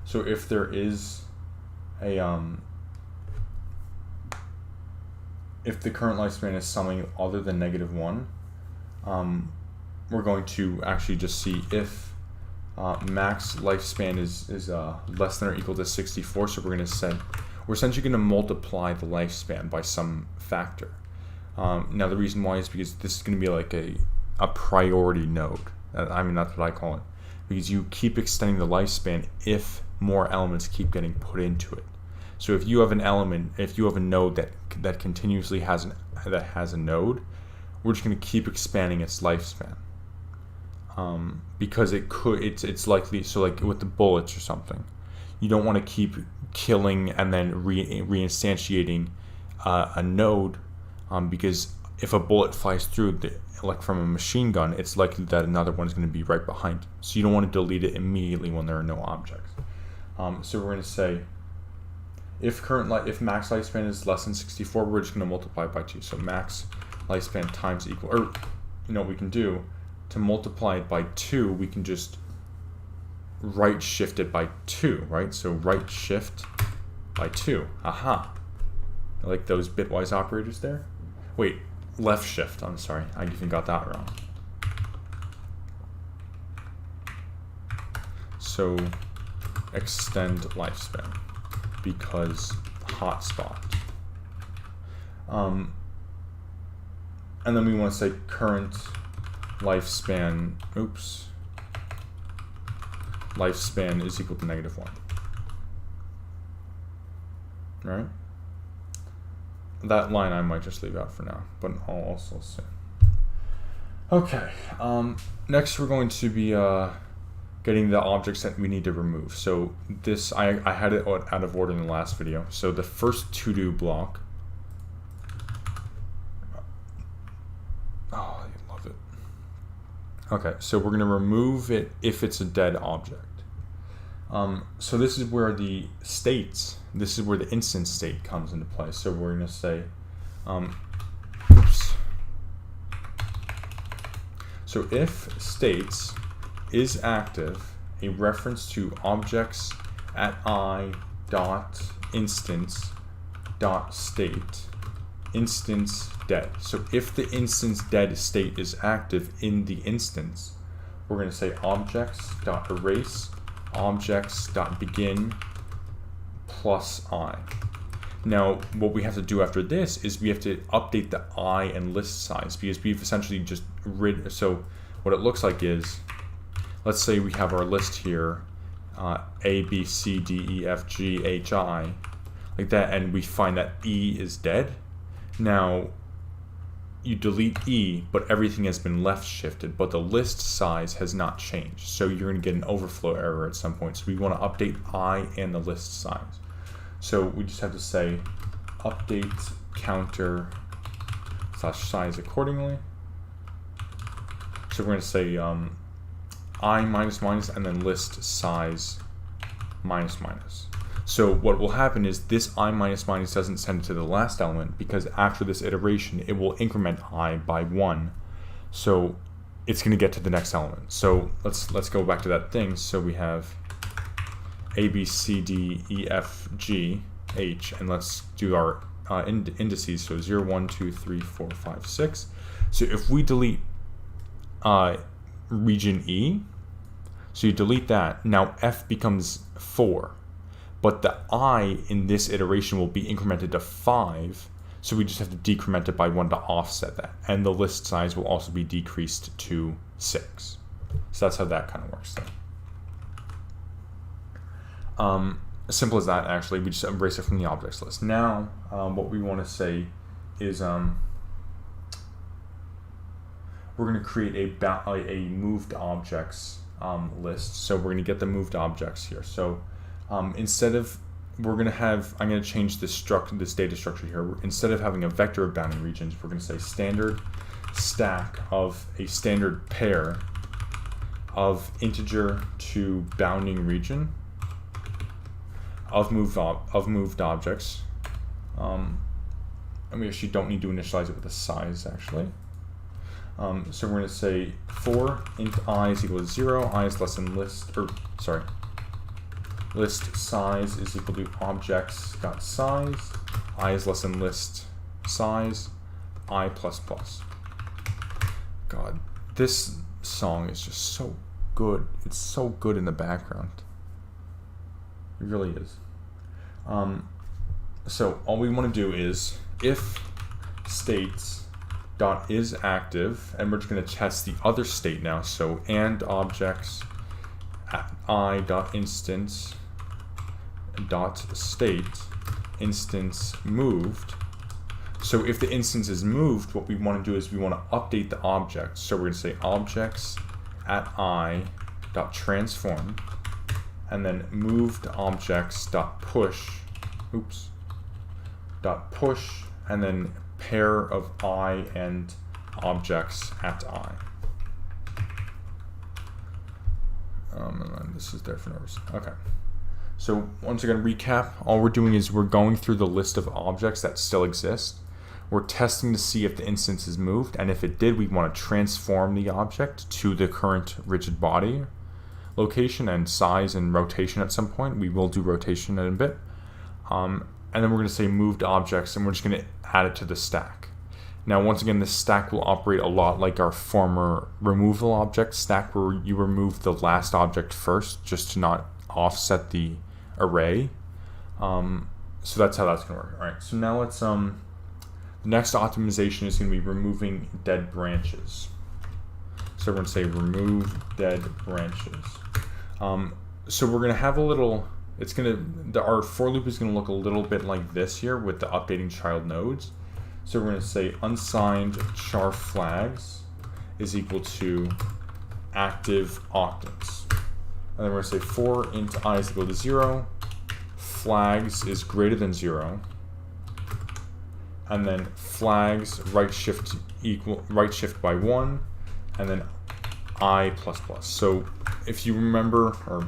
so if there is a if the current lifespan is something other than -1, we're going to actually just see if max lifespan is less than or equal to 64. So we're essentially going to multiply the lifespan by some factor. Now the reason why is because this is going to be like a priority node. I mean, that's what I call it, because you keep extending the lifespan if more elements keep getting put into it. So if you have an element, if you have a node that continuously has a node, we're just going to keep expanding its lifespan, because it's likely. So like with the bullets or something, you don't want to keep killing and then reinstantiating a node, because if a bullet flies through, like from a machine gun, it's likely that another one is going to be right behind it. So you don't want to delete it immediately when there are no objects. So we're going to say if max lifespan is less than 64, we're just going to multiply it by 2. So max lifespan times equal, or you know what we can do to multiply it by 2, we can just right shift it by 2, right? So right shift by 2. Aha. I like those bitwise operators there. Wait, left shift, I'm sorry, I even got that wrong. So extend lifespan because hotspot. And then we want to say current lifespan, lifespan is equal to -1. Right? That line I might just leave out for now, but I'll also say. Okay, next we're going to be getting the objects that we need to remove. So this, I had it out of order in the last video. So the first to-do block, oh, I love it. Okay, so we're going to remove it if it's a dead object. So this is where the states, this is where the instance state comes into play. So we're going to say, so if states is active, a reference to objects at I dot instance dot state, instance dead. So if the instance dead state is active in the instance, we're going to say objects dot erase objects dot begin plus I. Now what we have to do after this is we have to update the I and list size, because we've essentially just so what it looks like is, let's say we have our list here, A, B, C, D, E, F, G, H, I, like that, and we find that E is dead. Now you delete E, but everything has been left shifted, but the list size has not changed. So you're going to get an overflow error at some point. So we want to update I and the list size. So we just have to say update counter slash size accordingly. So we're going to say I minus minus and then list size minus minus. So what will happen is this I minus minus doesn't send it to the last element, because after this iteration it will increment I by 1. So it's going to get to the next element. So let's go back to that thing. So we have A, B, C, D, E, F, G, H, and let's do our indices. So 0, 1, 2, 3, 4, 5, 6. So if we delete region E, so you delete that, now F becomes 4. But the I in this iteration will be incremented to 5, so we just have to decrement it by 1 to offset that. And the list size will also be decreased to 6. So that's how that kind of works then. Simple as that, actually. We just erase it from the objects list. Now, what we want to say is we're going to create a moved objects list. So we're going to get the moved objects here. So instead of, I'm going to change this data structure here. Instead of having a vector of bounding regions, we're going to say standard stack of a standard pair of integer to bounding region of moved objects. And we actually don't need to initialize it with a size, actually. So we're going to say for int I is equal to 0, I is less than list size is equal to objects dot size, I is less than list size, I plus plus. God, this song is just so good. It's so good in the background. It really is. So all we want to do is if states dot is active, and we're just going to test the other state now. So and objects at I dot instance dot state instance moved. So if the instance is moved, what we want to do is we want to update the object. So we're going to say objects at I dot transform, and then moved objects dot push, dot push, and then pair of I and objects at I. And then this is there for no reason. Okay. So once again, recap, all we're doing is we're going through the list of objects that still exist. We're testing to see if the instance is moved, and if it did, we want to transform the object to the current rigid body location and size and rotation at some point. We will do rotation in a bit. And then we're going to say moved objects, and we're just going to add it to the stack. Now, once again, this stack will operate a lot like our former removal object stack, where you remove the last object first just to not offset the array. So that's how that's going to work. All right, so now let's, the next optimization is going to be removing dead branches. So we're going to say remove dead branches. So we're going to have a little, our for loop is going to look a little bit like this here with the updating child nodes. So we're going to say unsigned char flags is equal to active octants. And then we're going to say for int I is equal to 0, flags is greater than 0, and then flags right shift by 1, and then I++. So if you remember, or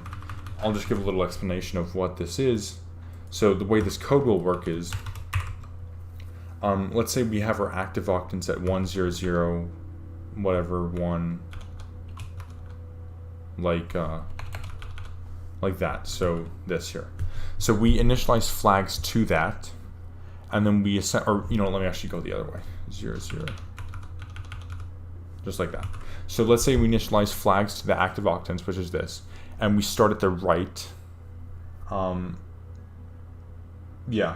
I'll just give a little explanation of what this is. So the way this code will work is, let's say we have our active octants at 1, 0, 0, whatever, 1, like that. So this here. So we initialize flags to that, and then we assign, or let me actually go the other way. 0, 0. Just like that. So let's say we initialize flags to the active octants, which is this, and we start at the right. Yeah.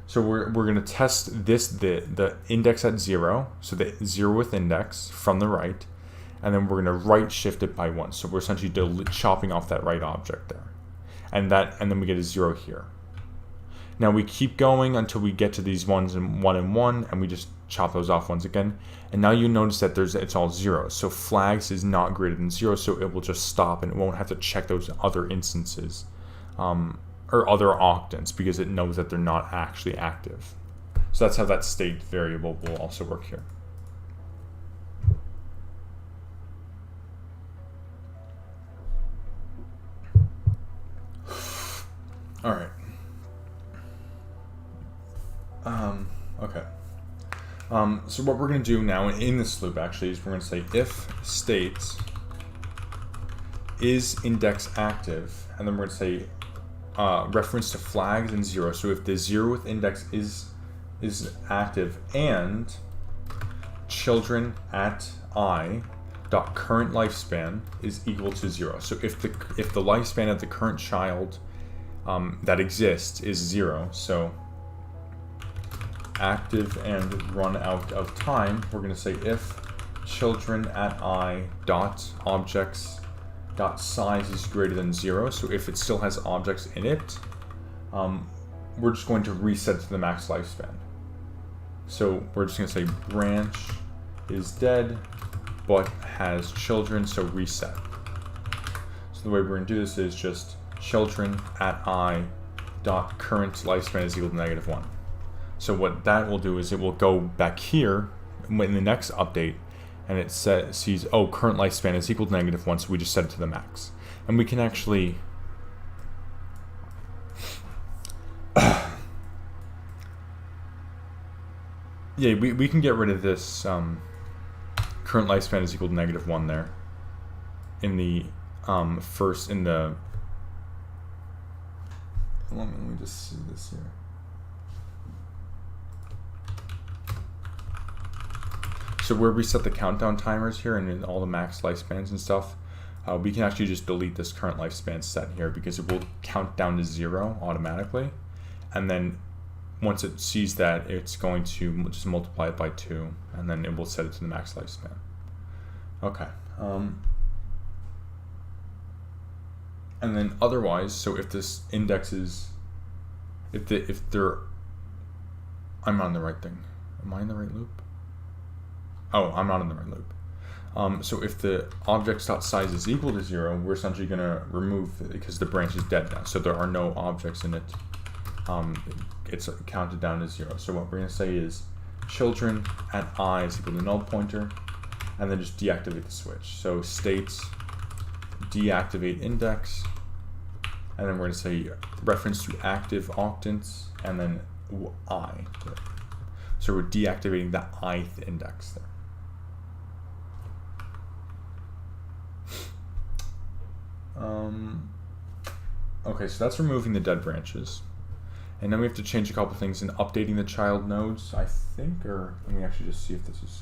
So we're going to test this, the index at 0, so the 0th index from the right, and then we're going to right shift it by 1. So we're essentially chopping off that right object there, and then we get a 0 here. Now we keep going until we get to these ones and 1 and 1, and we just chop those off once again. And now you notice that it's all 0. So flags is not greater than 0, so it will just stop and it won't have to check those other instances or other octants, because it knows that they're not actually active. So that's how that state variable will also work here. All right. Okay. So what we're going to do now in this loop actually is we're going to say if state is index active, and then we're going to say reference to flags and 0. So if the 0th index is active and children at I dot current lifespan is equal to 0. So if the lifespan of the current child that exists is 0, so active and run out of time, we're going to say if children at I dot objects dot size is greater than 0. So if it still has objects in it, we're just going to reset to the max lifespan. So we're just going to say branch is dead but has children, so reset. So the way we're going to do this is just children at I dot current lifespan is equal to -1. So what that will do is it will go back here in the next update, and it sees, oh, current lifespan is equal to -1, so we just set it to the max. And we can actually yeah, we can get rid of this current lifespan is equal to -1 there in the let me just see this here. So where we set the countdown timers here and in all the max lifespans and stuff, we can actually just delete this current lifespan set here, because it will count down to 0 automatically. And then once it sees that, it's going to just multiply it by 2, and then it will set it to the max lifespan. Okay. And then otherwise, so if this index is, I'm not in the right thing. Am I in the right loop? Oh, I'm not in the right loop. So if the objects.size is equal to 0, we're essentially going to remove it because the branch is dead now. So there are no objects in it. It's counted down to 0. So what we're going to say is children at I is equal to null pointer, and then just deactivate the switch. So states deactivate index, and then we're going to say reference to active octants, and then I. So we're deactivating the ith index there. Okay, so that's removing the dead branches. And then we have to change a couple things in updating the child nodes, I think, or let me actually just see if this is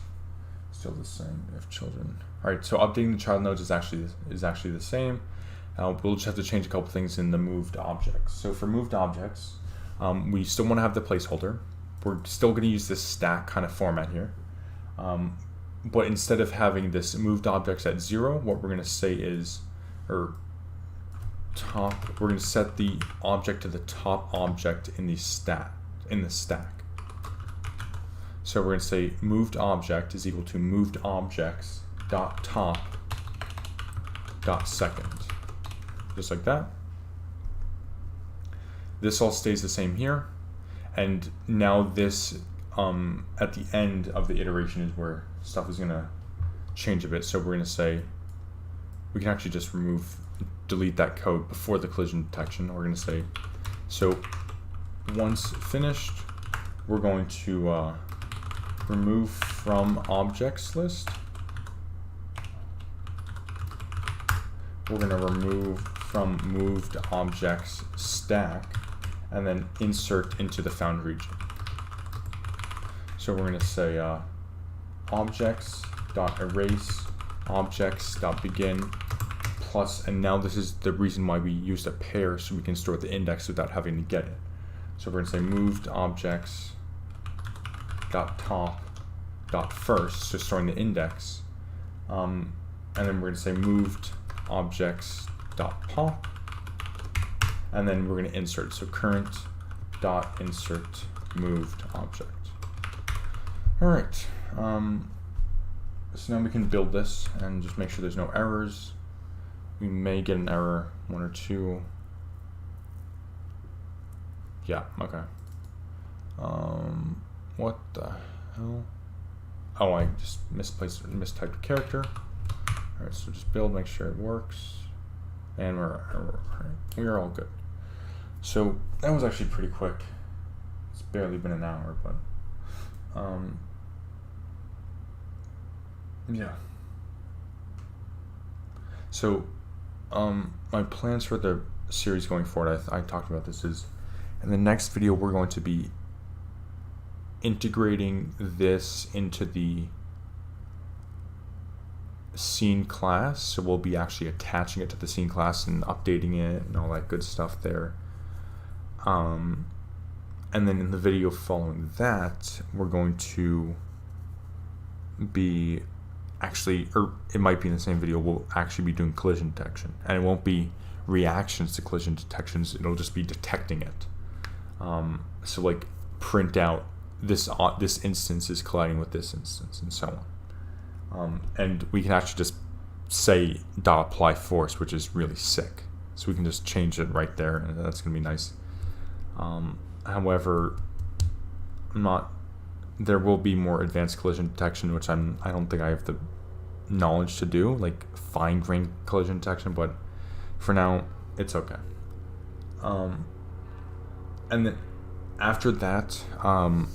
still the same. If children, all right, so updating the child nodes is actually the same. We'll just have to change a couple things in the moved objects. So for moved objects, we still want to have the placeholder. We're still going to use this stack kind of format here. But instead of having this moved objects at 0, what we're going to say is, we're going to set the object to the top object in the stack. So we're going to say moved object is equal to moved objects dot top dot second, just like that. This all stays the same here, and now this at the end of the iteration is where stuff is going to change a bit. So we're going to say, we can actually just delete that code before the collision detection. We're going to say, so once finished, we're going to remove from objects list. We're going to remove from moved objects stack, and then insert into the found region. So we're going to say objects.erase objects.begin plus, and now this is the reason why we used a pair, so we can store the index without having to get it. So we're going to say moved objects dot top dot first, so storing the index, and then we're going to say moved objects dot pop, and then we're going to insert, so current dot insert moved object. All right, so now we can build this and just make sure there's no errors. We may get an error, 1 or 2. Yeah, okay. What the hell? Oh, I just mistyped a character. All right, so just build, make sure it works, and we're all good. So that was actually pretty quick. It's barely been an hour, but yeah. So my plans for the series going forward, I talked about this, is in the next video we're going to be integrating this into the scene class. So we'll be actually attaching it to the scene class and updating it and all that good stuff there. And then in the video following that, we're going to be actually, or it might be in the same video, we'll actually be doing collision detection, and it won't be reactions to collision detections, it'll just be detecting it. So like print out this instance is colliding with this instance and so on. And we can actually just say .apply force, which is really sick. So we can just change it right there, and that's gonna be nice. However, there will be more advanced collision detection, which I don't think I have the knowledge to do, like fine-grained collision detection, but for now, it's okay. And then after that, and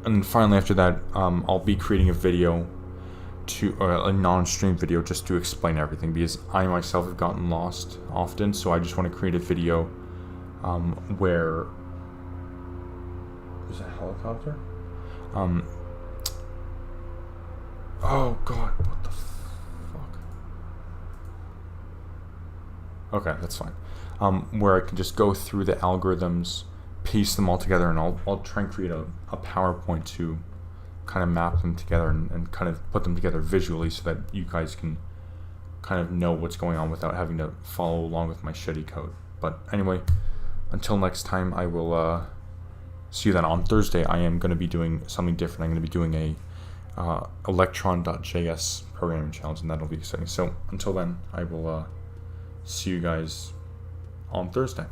then finally after that, I'll be creating a video a non-stream video just to explain everything, because I myself have gotten lost often, so I just want to create a video where is that a helicopter? Oh god, what the fuck? Okay, that's fine. Where I can just go through the algorithms, piece them all together, and I'll try and create a PowerPoint to kind of map them together and kind of put them together visually, so that you guys can kind of know what's going on without having to follow along with my shitty code. But anyway, until next time, I will see you then. On Thursday, I am going to be doing something different. I'm going to be doing a Electron.js programming challenge, and that'll be exciting. So until then, I will see you guys on Thursday.